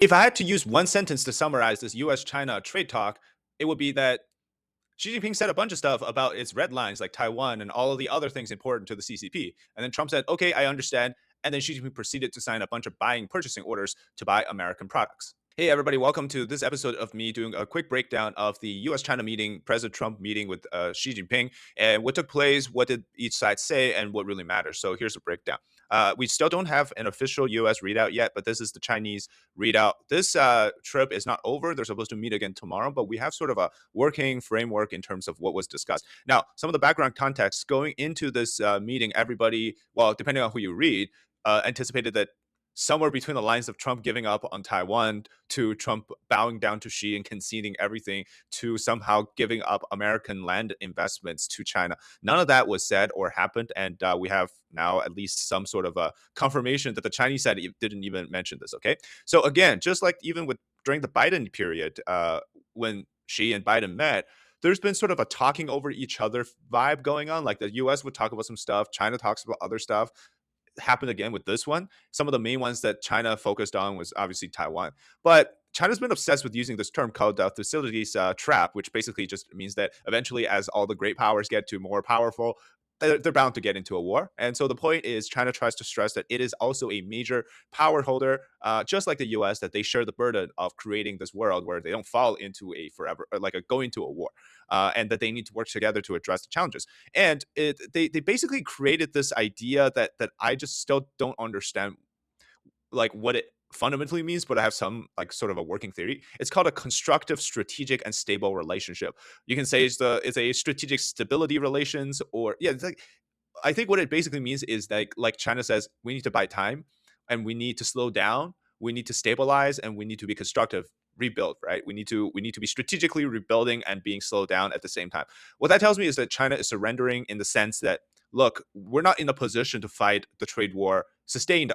If I had to use one sentence to summarize this US-China trade talk, it would be that Xi Jinping said a bunch of stuff about its red lines like Taiwan and all of the other things important to the CCP. And then Trump said, okay, I understand. And then Xi Jinping proceeded to sign a bunch of purchasing orders to buy American products. Hey, everybody, welcome to this episode of me doing a quick breakdown of the US China meeting, President Trump meeting with Xi Jinping, and what took place, what did each side say, and what really matters. So here's a breakdown. We still don't have an official US readout yet, but this is the Chinese readout. This trip is not over. They're supposed to meet again tomorrow, but we have sort of a working framework in terms of what was discussed. Now, some of the background context going into this meeting, everybody, well, depending on who you read, anticipated that somewhere between the lines of Trump giving up on Taiwan to Trump bowing down to Xi and conceding everything to somehow giving up American land investments to China. None of that was said or happened. And we have now at least some sort of a confirmation that the Chinese side didn't even mention this. Okay. So again, just like even with during the Biden period, when Xi and Biden met, there's been sort of a talking over each other vibe going on. Like the US would talk about some stuff, China talks about other stuff. Happened again with this one. Some of the main ones that China focused on was obviously Taiwan, but China's been obsessed with using this term called facilities trap, which basically just means that eventually, as all the great powers get to more powerful, they're bound to get into a war. And so the point is, China tries to stress that it is also a major power holder, just like the U.S., that they share the burden of creating this world where they don't fall into a forever, or like a go into a war, and that they need to work together to address the challenges. And they basically created this idea that I just still don't understand, like what it fundamentally means, but I have some like sort of a working theory. It's called a constructive, strategic, and stable relationship. You can say it's a strategic stability relations, or yeah, it's like I think what it basically means is that like China says we need to buy time and we need to slow down, we need to stabilize, and we need to be constructive, rebuild, right? We need to be strategically rebuilding and being slowed down at the same time. What that tells me is that China is surrendering in the sense that look, we're not in a position to fight the trade war, sustained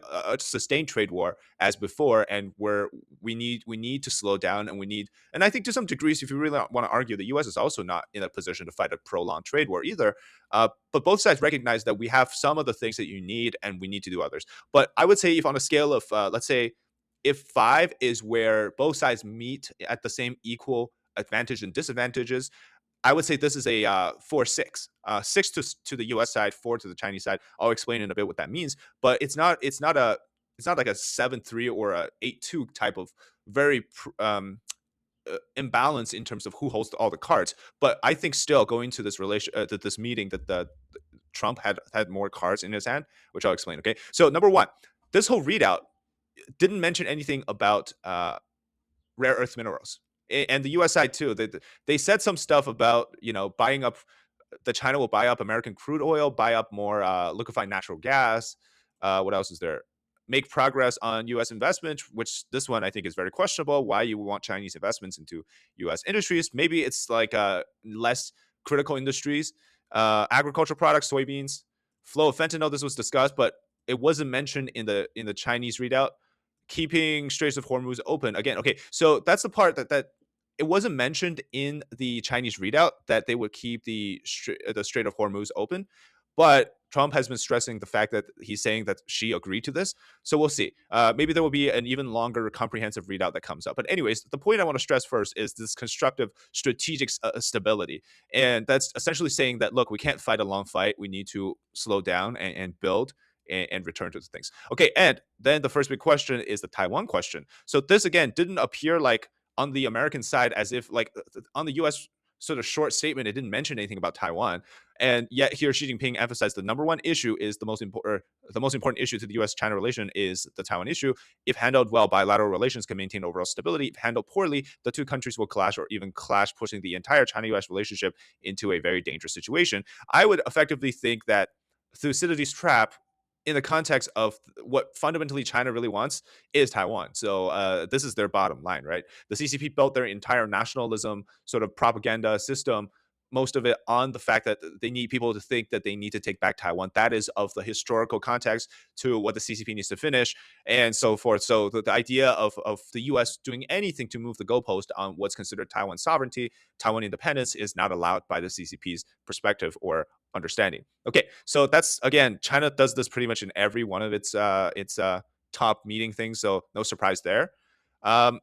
trade war as before, and we need to slow down, and we need, and I think to some degrees, if you really want to argue, the U.S. is also not in a position to fight a prolonged trade war either. But both sides recognize that we have some of the things that you need, and we need to do others. But I would say, if on a scale of, let's say, if five is where both sides meet at the same equal advantage and disadvantages, I would say this is a 4-6. Six to the U.S. side, four to the Chinese side. I'll explain in a bit what that means, but it's not like a 7-3 or a 8-2 type of very imbalance in terms of who holds all the cards. But I think still going to this to this meeting that the Trump had more cards in his hand, which I'll explain. Okay, so number one, this whole readout didn't mention anything about rare earth minerals. And the U.S. side too. They said some stuff about buying up. The China will buy up American crude oil, buy up more liquefied natural gas. What else is there? Make progress on U.S. investment, which this one I think is very questionable. Why you want Chinese investments into U.S. industries? Maybe it's like less critical industries, agricultural products, soybeans, flow of fentanyl. This was discussed, but it wasn't mentioned in the Chinese readout. Keeping Straits of Hormuz open again. Okay, so that's the part that it wasn't mentioned in the Chinese readout that they would keep the Strait of Hormuz open, but Trump has been stressing the fact that he's saying that Xi agreed to this. So we'll see. Maybe there will be an even longer comprehensive readout that comes up. But anyways, the point I want to stress first is this constructive strategic stability. And that's essentially saying that, look, we can't fight a long fight. We need to slow down and build and return to the things. Okay, and then the first big question is the Taiwan question. So this again didn't appear like on the American side as if like on the U.S. sort of short statement, it didn't mention anything about Taiwan, and yet here Xi Jinping emphasized the number one issue is the most important issue to the U.S.-China relation is the Taiwan issue. If handled well, bilateral relations can maintain overall stability. If handled poorly, the two countries will clash or even clash, pushing the entire China-U.S. relationship into a very dangerous situation. I would effectively think that Thucydides' trap in the context of what fundamentally China really wants is Taiwan. So this is their bottom line, right? The CCP built their entire nationalism sort of propaganda system, most of it on the fact that they need people to think that they need to take back Taiwan. That is of the historical context to what the CCP needs to finish and so forth. So the idea of the US doing anything to move the goalpost on what's considered Taiwan sovereignty, Taiwan independence is not allowed by the CCP's perspective or understanding. Okay, so that's again, China does this pretty much in every one of its top meeting things, so no surprise there. Um,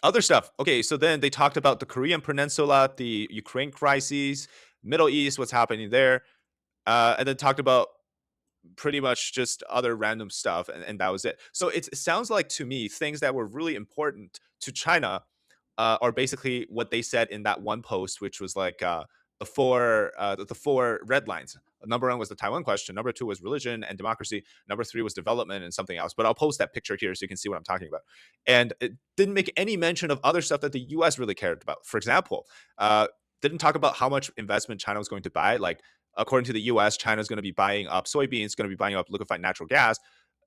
Other stuff. Okay, so then they talked about the Korean Peninsula, the Ukraine crises, Middle East, what's happening there, and then talked about pretty much just other random stuff, and that was it. So it sounds like to me things that were really important to China are basically what they said in that one post, which was like the four red lines. Number one was the Taiwan question. Number two was religion and democracy. Number three was development and something else. But I'll post that picture here so you can see what I'm talking about. And it didn't make any mention of other stuff that the U.S. really cared about. For example, didn't talk about how much investment China was going to buy. Like according to the U.S., China is going to be buying up soybeans, going to be buying up liquefied natural gas,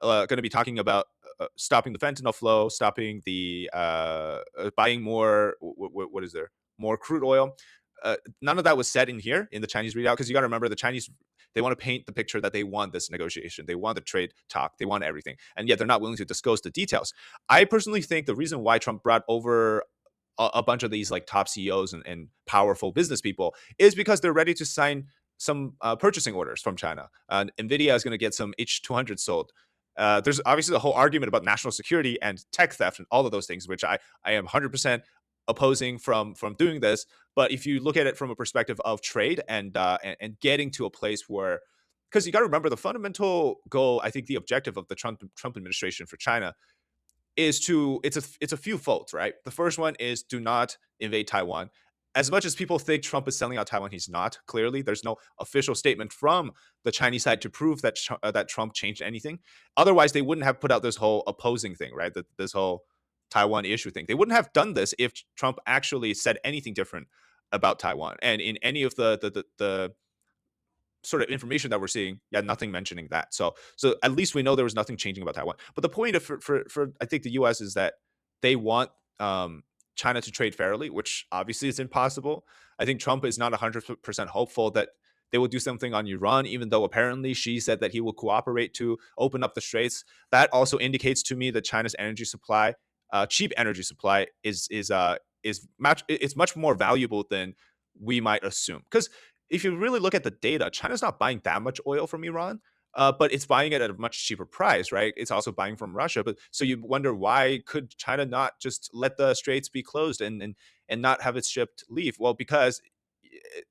going to be talking about stopping the fentanyl flow, stopping the buying more. What is there? More crude oil. None of that was said in here in the Chinese readout because you got to remember the Chinese they want to paint the picture that they want this negotiation, they want the trade talk, they want everything, and yet they're not willing to disclose the details. I personally think the reason why Trump brought over a bunch of these like top CEOs and powerful business people is because they're ready to sign some purchasing orders from China. Nvidia is going to get some H200 sold. There's obviously the whole argument about national security and tech theft and all of those things, which I am 100% opposing from doing this. But if you look at it from a perspective of trade and getting to a place where, because you got to remember the fundamental goal, I think the objective of the Trump administration for China is to it's a few folds, right? The first one is do not invade Taiwan. As much as people think Trump is selling out Taiwan, he's not. Clearly, there's no official statement from the Chinese side to prove that Trump changed anything. Otherwise, they wouldn't have put out this whole opposing thing, right? This whole Taiwan issue thing. They wouldn't have done this if Trump actually said anything different about Taiwan. And in any of the sort of information that we're seeing, yeah, nothing mentioning that. So at least we know there was nothing changing about Taiwan. But the point of for I think the U.S. is that they want China to trade fairly, which obviously is impossible. I think Trump is not 100% hopeful that they will do something on Iran, even though apparently Xi said that he will cooperate to open up the straits. That also indicates to me that China's energy supply, cheap energy supply, is much it's much more valuable than we might assume. Because if you really look at the data, China's not buying that much oil from Iran, but it's buying it at a much cheaper price, right? It's also buying from Russia. But so you wonder why could China not just let the straits be closed and not have its shipped leave? Well, because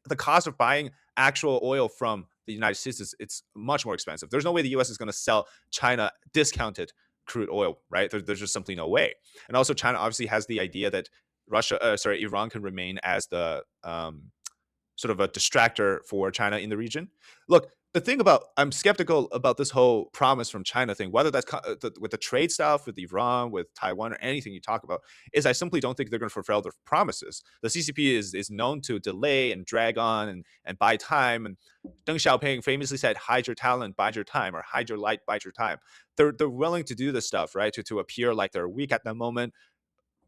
the cost of buying actual oil from the United States is it's much more expensive. There's no way the U.S. is going to sell China discounted crude oil, right? There's just simply no way. And also, China obviously has the idea that Iran can remain as the sort of a distractor for China in the region. Look, the thing about I'm skeptical about this whole promise from China thing, whether that's with the trade stuff with Iran, with Taiwan, or anything you talk about, is I simply don't think they're going to fulfill their promises. The CCP is known to delay and drag on and buy time. And Deng Xiaoping famously said, "Hide your talent, bide your time," or "Hide your light, bide your time." They're willing to do this stuff, right? To appear like they're weak at the moment,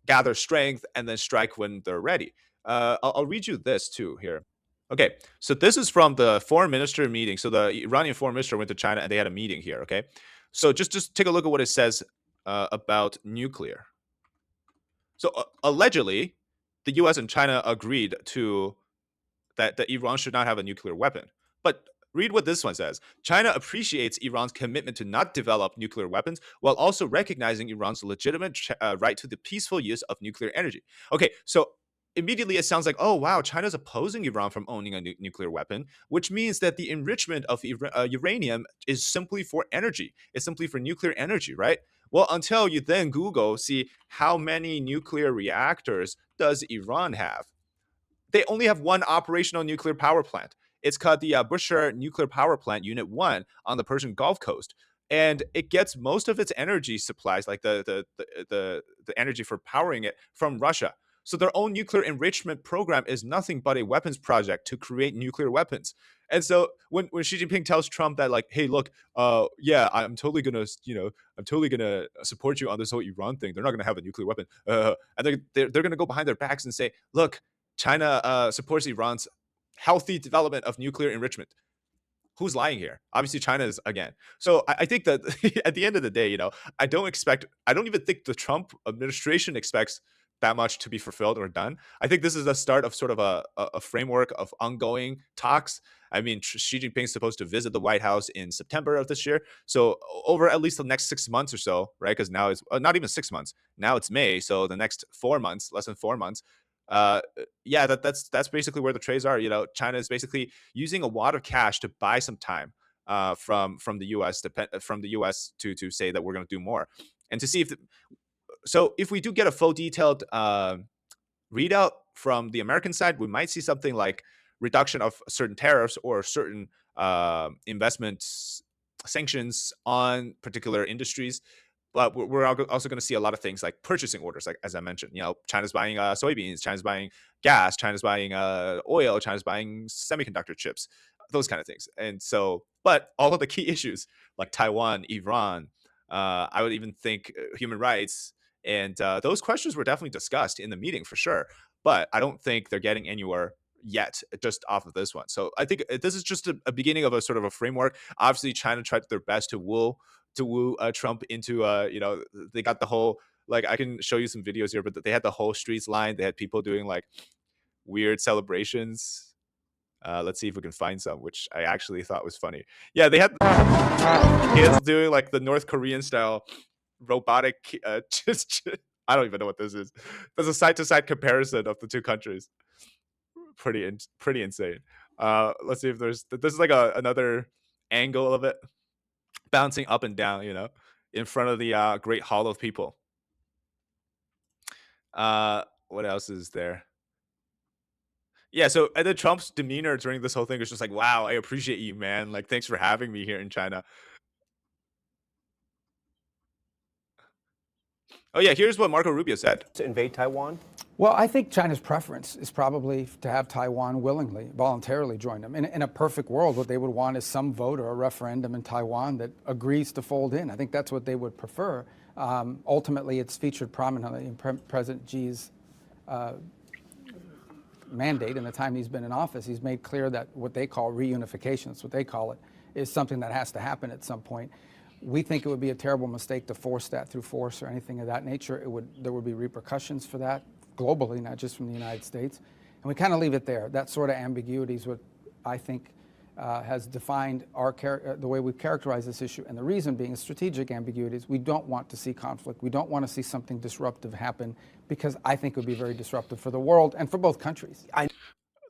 gather strength, and then strike when they're ready. I'll read you this too here. Okay, so this is from the foreign minister meeting. So the Iranian foreign minister went to China and they had a meeting here. Okay, so just take a look at what it says about nuclear. So allegedly, the U.S. and China agreed to that Iran should not have a nuclear weapon. But read what this one says. China appreciates Iran's commitment to not develop nuclear weapons while also recognizing Iran's legitimate right to the peaceful use of nuclear energy. Okay, so immediately it sounds like, oh, wow, China's opposing Iran from owning a nuclear weapon, which means that the enrichment of uranium is simply for energy. It's simply for nuclear energy, right? Well, until you then Google, see how many nuclear reactors does Iran have? They only have one operational nuclear power plant. It's called the Bushehr Nuclear Power Plant Unit 1 on the Persian Gulf Coast. And it gets most of its energy supplies, like the energy for powering it, from Russia. So their own nuclear enrichment program is nothing but a weapons project to create nuclear weapons. And so when Xi Jinping tells Trump that, like, hey, look, yeah, I'm totally gonna support you on this whole Iran thing. They're not gonna have a nuclear weapon, and they're gonna go behind their backs and say, look, China supports Iran's healthy development of nuclear enrichment. Who's lying here? Obviously, China is again. So I think that at the end of the day, I don't even think the Trump administration expects that much to be fulfilled or done. I think this is the start of sort of a framework of ongoing talks. I mean, Xi Jinping is supposed to visit the White House in September of this year. So over at least the next 6 months or so, right? Because now it's not even 6 months. Now it's May, so the next 4 months, less than 4 months. Yeah, that's basically where the trades are. You know, China is basically using a wad of cash to buy some time from the U.S. From the U.S. to say that we're going to do more, and to see if so if we do get a full detailed readout from the American side, we might see something like reduction of certain tariffs or certain investment sanctions on particular industries. But we're also going to see a lot of things like purchasing orders, like as I mentioned. You know, China's buying soybeans, China's buying gas, China's buying oil, China's buying semiconductor chips, those kind of things. And so, but all of the key issues like Taiwan, Iran, I would even think human rights, and those questions were definitely discussed in the meeting for sure. But I don't think they're getting anywhere yet just off of this one. So I think this is just a beginning of a sort of a framework. Obviously, China tried their best to woo Trump into they got the whole, like, I can show you some videos here, but they had the whole streets lined. They had people doing like weird celebrations. Let's see if we can find some, which I actually thought was funny. Yeah, they had kids doing like the North Korean style robotic. Just I don't even know what this is. There's a side to side comparison of the two countries. Pretty insane. Let's see if this is like another angle of it, bouncing up and down, in front of the Great Hall of People. What else is there? Yeah, so and then Trump's demeanor during this whole thing is just like, wow, I appreciate you, man. Like, thanks for having me here in China. Oh yeah, here's what Marco Rubio said. To invade Taiwan? Well, I think China's preference is probably to have Taiwan willingly, voluntarily join them. In a perfect world, what they would want is some vote or a referendum in Taiwan that agrees to fold in. I think that's what they would prefer. Ultimately, it's featured prominently in President Xi's mandate in the time he's been in office. He's made clear that what they call reunification, that's what they call it, is something that has to happen at some point. We think it would be a terrible mistake to force that through force or anything of that nature. There would be repercussions for that globally, not just from the United States. And we kind of leave it there. That sort of ambiguity is what I think has defined the way we characterize this issue. And the reason being is strategic ambiguities. We don't want to see conflict. We don't want to see something disruptive happen, because I think it would be very disruptive for the world and for both countries.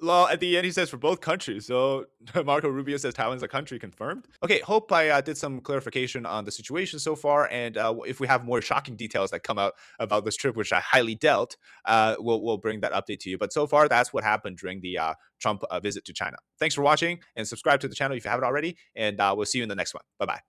Well, at the end, he says for both countries. So Marco Rubio says Taiwan's a country, confirmed. Okay, hope I did some clarification on the situation so far. And if we have more shocking details that come out about this trip, which I highly doubt, we'll bring that update to you. But so far, that's what happened during the Trump visit to China. Thanks for watching, and subscribe to the channel if you haven't already. And we'll see you in the next one. Bye-bye.